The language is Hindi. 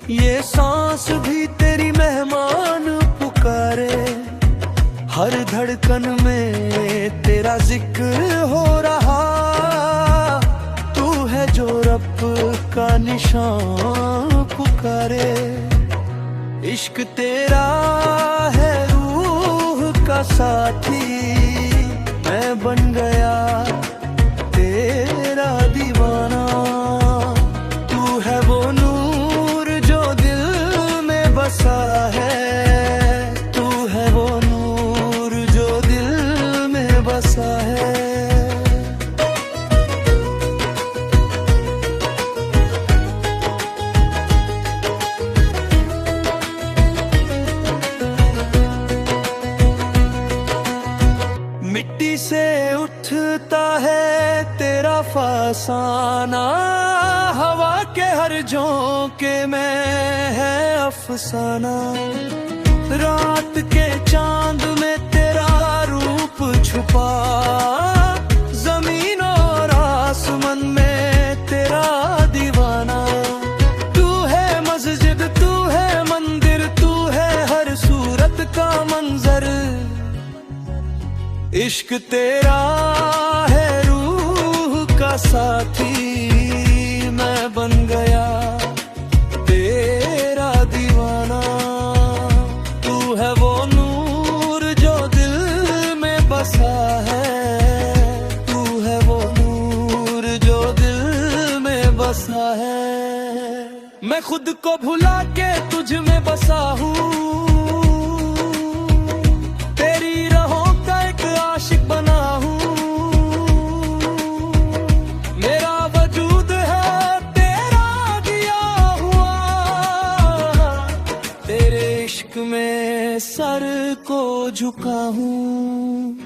ये सांस भी तेरी मेहमान पुकारे, हर धड़कन में तेरा जिक्र हो रहा। तू है जो रब का निशान पुकारे, इश्क तेरा है रूह का साथी। मैं बन गया तेरा दीवाना, तू है वो नूर जो दिल में बसा है। तू है वो नूर जो दिल में बसा है। मिट्टी से उठता है तेरा फसाना, हवा के हर झोंके में है अफसाना। रात के चांद में तेरा रूप छुपा, जमीन और आसमान में तेरा दीवाना। तू है मस्जिद, तू है मंदिर, तू है हर सूरत का मंजर। इश्क तेरा है रूह का साथी। मैं बन गया तेरा दीवाना, तू है वो नूर जो दिल में बसा है। तू है वो नूर जो दिल में बसा है। मैं खुद को भुला के तुझ में बसा हूँ, आशिक बना हूँ। मेरा वजूद है तेरा दिया हुआ, तेरे इश्क में सर को झुका हूँ।